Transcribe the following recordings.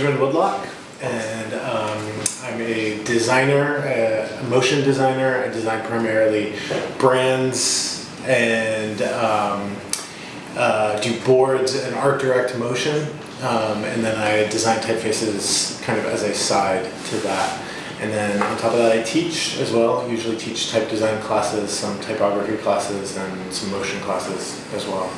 Benjamin Woodlock, and I'm a designer, a motion designer. I design primarily brands and do boards and art direct motion, and then I design typefaces kind of as a side to that. And then on top of that, I teach as well. Usually teach type design classes, some typography classes, and some motion classes as well.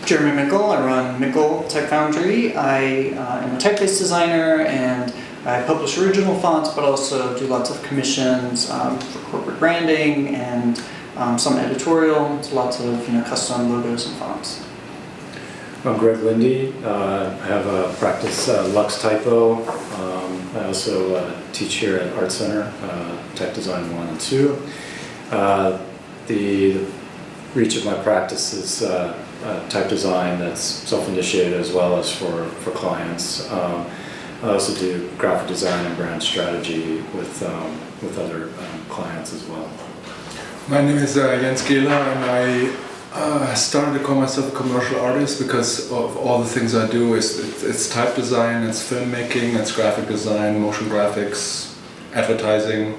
Jeremy Mickel. I run Mickel Type Foundry. I am a typeface designer, and I publish original fonts, but also do lots of commissions for corporate branding and some editorial. So lots of custom logos and fonts. I'm Lindy. I have a practice Lux Typo. I also teach here at Art Center, Type Design 1 and 2. The reach of my practice is type design that's self-initiated as well as for clients. I also do graphic design and brand strategy with other clients as well. My name is Gehlhaar, and I started to call myself a commercial artist because of all the things I do. It's type design, it's filmmaking, it's graphic design, motion graphics, advertising,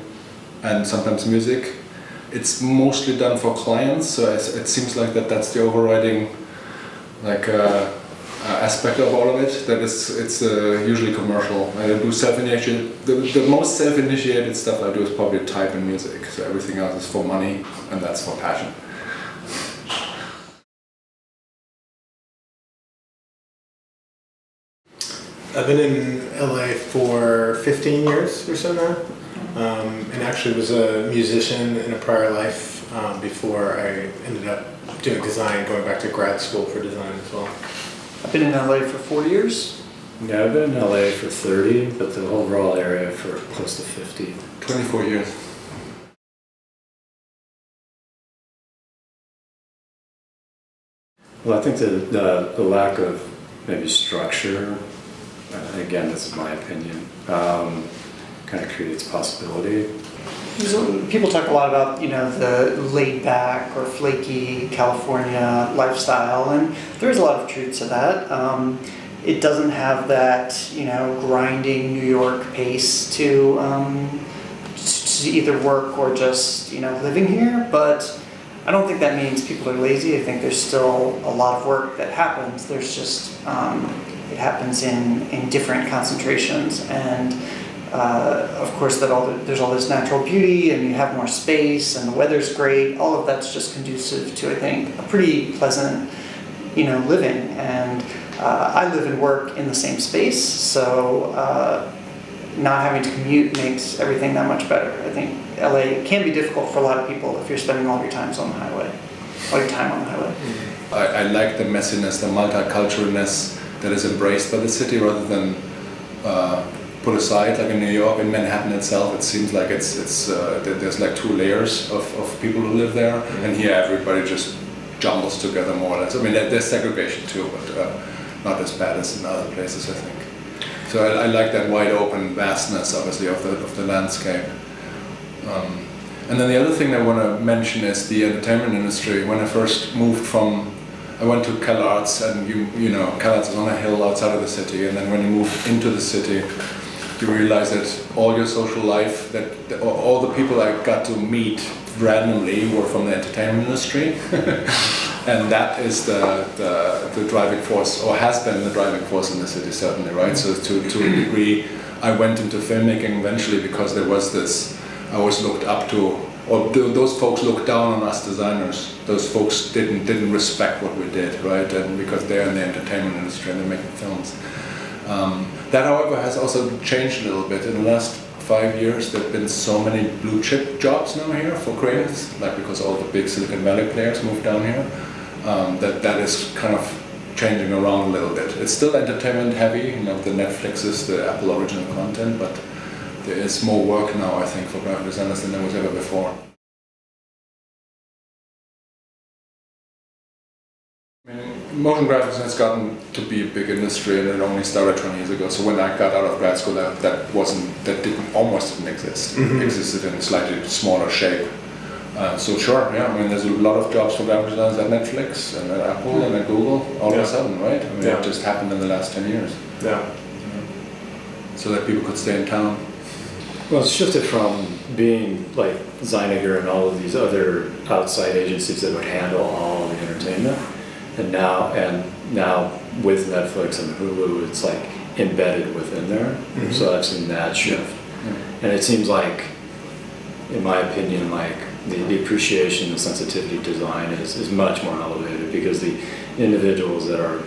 and sometimes music. It's mostly done for clients, so it seems like that's the overriding aspect of all of it. That it's usually commercial. I do self-initiated. The most self-initiated stuff I do is probably type and music. So everything else is for money, and that's for passion. I've been in LA for 15 years or so now, and actually was a musician in a prior life before I ended up doing design, going back to grad school for design as well. I've been in LA for 4 years. Yeah, I've been in LA for 30, but the overall area for close to 50. 24 years. Well, I think the lack of maybe structure, again, this is my opinion, kind of creates possibility. People talk a lot about the laid back or flaky California lifestyle, and there is a lot of truth to that. It doesn't have that grinding New York pace to either work or just living here, but I don't think that means people are lazy. I think there's still a lot of work that happens. There's just it happens in different concentrations, and of course there's all this natural beauty, and you have more space, and the weather's great. All of that's just conducive to, I think, a pretty pleasant living. And I live and work in the same space, so not having to commute makes everything that much better. I think LA can be difficult for a lot of people if you're spending all your time on the highway. I like the messiness, the multiculturalness that is embraced by the city rather than put aside. Like in New York, in Manhattan itself, it seems like there's like 2 layers of people who live there, and here everybody just jumbles together more or less. I mean, there's segregation too, but not as bad as in other places, I think. So I like that wide open vastness, obviously, of the landscape. And then the other thing I want to mention is the entertainment industry. When I first moved I went to CalArts, and CalArts is on a hill outside of the city, and then when you move into the city, you realize that all your social life, that all the people I got to meet randomly were from the entertainment industry. And that is the driving force, or has been the driving force in the city, certainly, right? So to a degree, I went into filmmaking eventually because there was this, I was looked up to, or those folks looked down on us designers. Those folks didn't respect what we did, right? And because they're in the entertainment industry and they're making films. That, however, has also changed a little bit. In the last 5 years, there have been so many blue chip jobs now here for creatives, like because all the big Silicon Valley players moved down here. That is kind of changing around a little bit. It's still entertainment heavy, the Netflixes, the Apple original content, but there is more work now, I think, for graphic designers than there was ever before. I mean, motion graphics has gotten to be a big industry, and it only started 20 years ago. So when I got out of grad school, that almost didn't exist. Mm-hmm. It existed in a slightly smaller shape. So sure, yeah, I mean, there's a lot of jobs for graphic designers at Netflix and at Apple and at Google all of a sudden, right? I mean, it just happened in the last 10 years. Yeah. so that people could stay in town? Well, it's shifted from being like Zeiniger and all of these other outside agencies that would handle all of the entertainment, and now with Netflix and Hulu, it's like embedded within there. Mm-hmm. So I've seen that shift, and it seems like, in my opinion, like the appreciation, the sensitivity to design is much more elevated, because the individuals that are,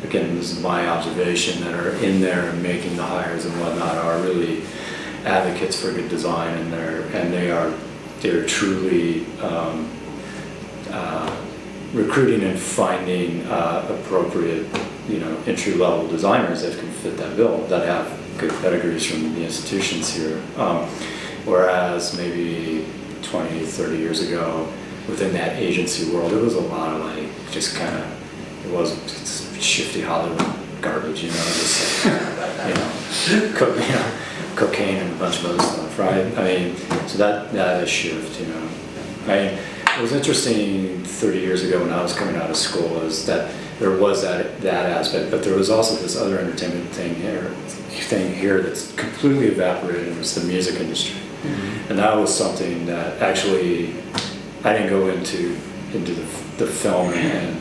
again, this is my observation, that are in there and making the hires and whatnot are really advocates for good design, and they're truly recruiting and finding appropriate, entry-level designers that can fit that bill, that have good pedigrees from the institutions here. Whereas maybe 20, 30 years ago, within that agency world, it was a lot of like, just kind of, it wasn't shifty Hollywood garbage, just like, cocaine and a bunch of other stuff, right? I mean, so that is shift, I mean, it was interesting 30 years ago when I was coming out of school, is that there was that aspect, but there was also this other entertainment thing here that's completely evaporated, and it's the music industry. Mm-hmm. And that was something that actually, I didn't go into the film and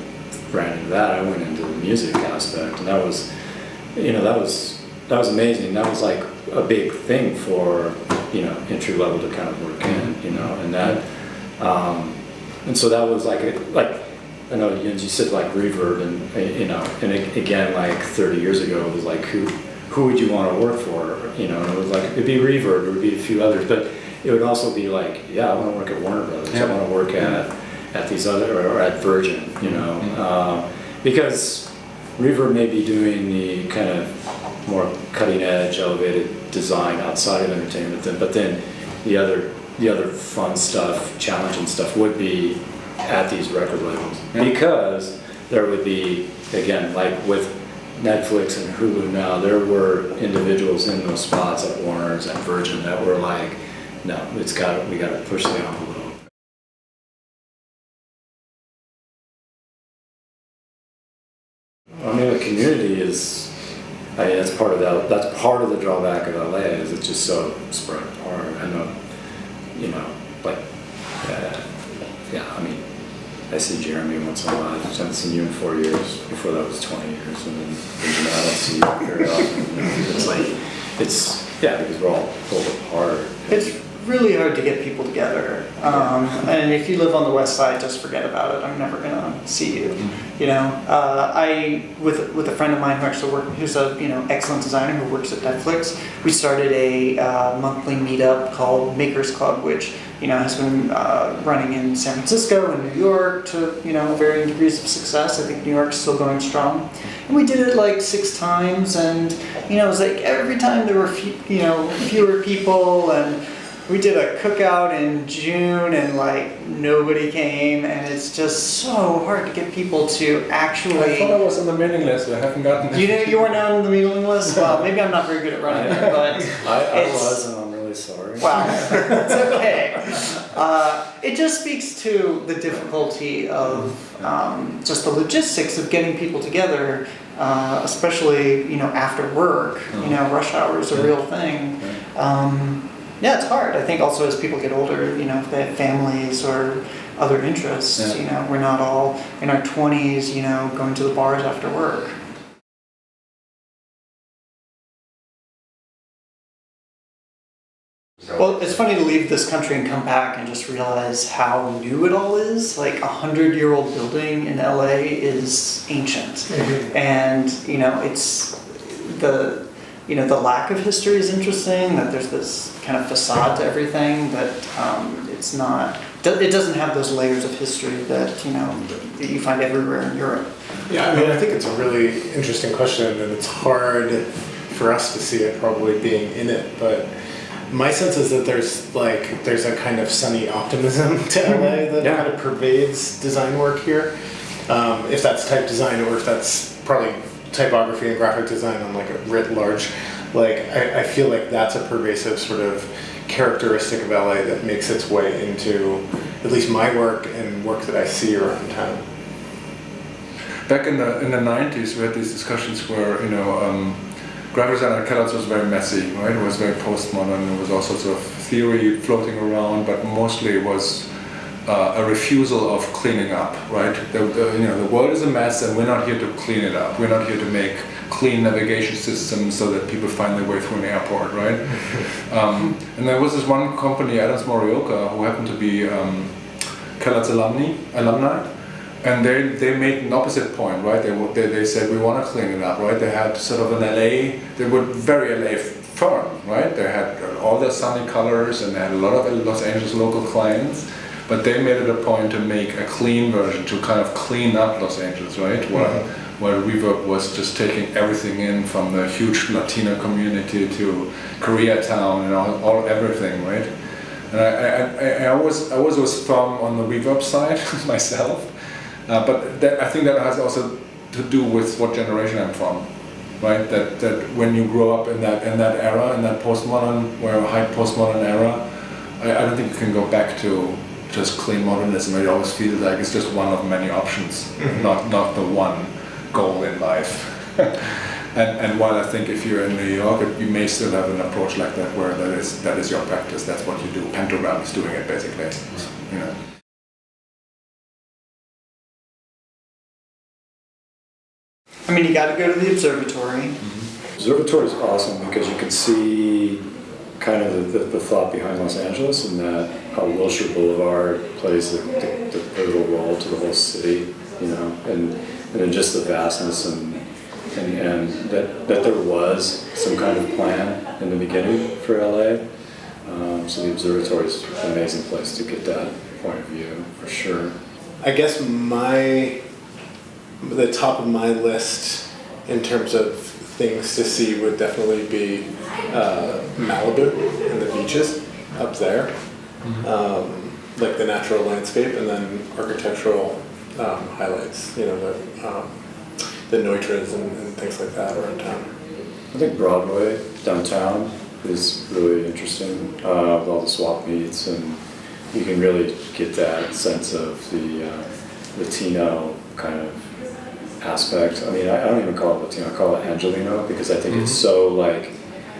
ran into that. I went into the music aspect, and that was amazing. That was like a big thing for, entry level to kind of work in, and that, and so that was like I know you said like Reverb, and again, like 30 years ago, it was like who would you want to work for, and it was like, it'd be Reverb, it would be a few others, but it would also be like, I want to work at Warner Brothers, I want to work at these other, or at Virgin, because Reverb may be doing the kind of more cutting edge, elevated design outside of entertainment, but then the other fun stuff, challenging stuff would be at these record labels, because there would be, again, like with Netflix and Hulu now, there were individuals in those spots at Warner's and Virgin that were like, no, we got to push the envelope. I mean, the community is, that's part of that. That's part of the drawback of LA, is it's just so spread apart. I know, like, I mean, I see Jeremy once in a while. I haven't seen you in 4 years. Before that was 20 years, and then I don't see you very often. It's like, because we're all pulled apart. It's really hard to get people together, and if you live on the west side, just forget about it. I'm never gonna see you. I with a friend of mine who's a excellent designer who works at Netflix. We started a monthly meetup called Makers Club, which has been running in San Francisco and New York to varying degrees of success. I think New York's still going strong, and we did it like 6 times, and it was like every time there were fewer people, and we did a cookout in June, and like nobody came, and it's just so hard to get people to actually. I thought I was on the mailing list. I haven't gotten it. You were not on the mailing list. Well, maybe I'm not very good at running it, but I was, and I'm really sorry. Wow, it's okay. It just speaks to the difficulty of just the logistics of getting people together, especially after work. Rush hour is a real thing. It's hard. I think also as people get older, if they have families or other interests, we're not all in our 20s, going to the bars after work. Well, it's funny to leave this country and come back and just realize how new it all is. Like 100-year-old building in LA is ancient, mm-hmm. and it's the lack of history is interesting. That there's this kind of facade to everything, but it's not. It doesn't have those layers of history that that you find everywhere in Europe. Yeah, I mean, I think it's a really interesting question, and it's hard for us to see it probably being in it, but. My sense is that there's a kind of sunny optimism to LA that kind of pervades design work here. If that's type design or if that's probably typography and graphic design on like a writ large, I feel like that's a pervasive sort of characteristic of LA that makes its way into at least my work and work that I see around town. Back in the 90s, we had these discussions where graphic design at Kellogg's was very messy, right? It was very postmodern. There was all sorts of theory floating around, but mostly it was a refusal of cleaning up, right? The world is a mess, and we're not here to clean it up. We're not here to make clean navigation systems so that people find their way through an airport, right? And there was this one company, Adams Morioka, who happened to be Kellogg's alumni, and they made an opposite point, right? They said we want to clean it up, right? They had sort of an LA, they were very LA firm, right? They had all their sunny colors, and they had a lot of Los Angeles local clients. But they made it a point to make a clean version, to kind of clean up Los Angeles, right? While Reverb was just taking everything in, from the huge Latino community to Koreatown and all everything, right? And I was firm on the Reverb side myself, but I think that has also to do with what generation I'm from, right? That when you grow up in that era, in that postmodern, or high postmodern era, I don't think you can go back to just clean modernism. It always feels like it's just one of many options, not the one goal in life. and while I think if you're in New York, you may still have an approach like that, where that is your practice. That's what you do. Pentagram is doing it basically. You know. I mean, you got to go to the observatory. Observatory is awesome because you can see kind of the thought behind Los Angeles, and that how Wilshire Boulevard plays the pivotal role to the whole city, you know, and then just the vastness and that there was some kind of plan in the beginning for LA. So the observatory is an amazing place to get that point of view for sure. I guess the top of my list in terms of things to see would definitely be Malibu and the beaches up there, like the natural landscape, and then architectural highlights, you know, the Neutras and things like that around town. I think Broadway downtown is really interesting with all the swap meets, and you can really get that sense of the Latino kind of aspect. I mean, I don't even call it Latino, I call it Angelino, because I think it's so like,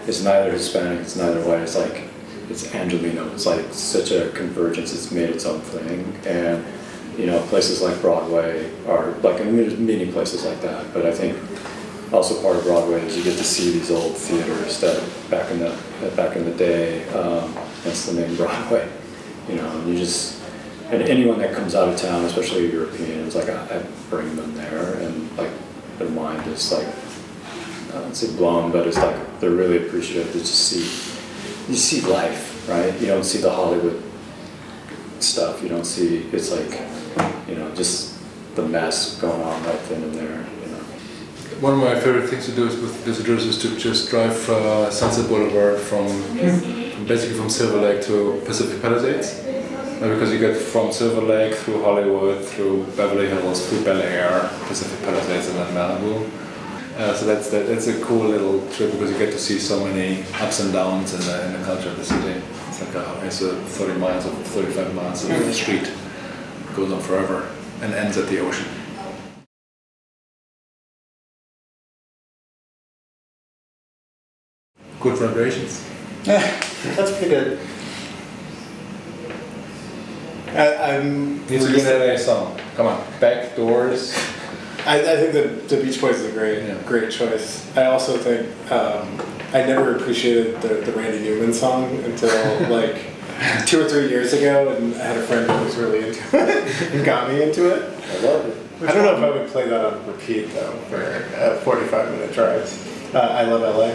it's neither Hispanic, it's neither white, it's like, it's Angelino. It's like such a convergence, it's made its own thing. And, you know, places like Broadway are, like, I mean, there's many places like that, but I think also part of Broadway is you get to see these old theaters that back in the day, that's the name Broadway, you know, and you just, and anyone that comes out of town, especially Europeans, like I bring them there, and like their mind is like, I don't say blown, but it's like they're really appreciative to just see life, right? You don't see the Hollywood stuff. You don't see, it's like, you know, just the mess going on right then and there. You know. One of my favorite things to do with visitors is to just drive Sunset Boulevard from basically from Silver Lake to Pacific Palisades. Because you get from Silver Lake through Hollywood, through Beverly Hills, through Bel Air, Pacific Palisades, and then Malibu. So that's a cool little trip because you get to see so many ups and downs in the culture of the city. It's like it's a 30 miles or 35 miles of the street. It goes on forever and ends at the ocean. Good vibrations. That's pretty good. It's a good LA song. Come on, Back Doors. I think the Beach Boys is a great choice. I also think I never appreciated the Randy Newman song until like 2 or 3 years ago, and I had a friend who was really into it and got me into it. I love it. I don't know if I would play that on repeat though for 45-minute drives. I Love LA.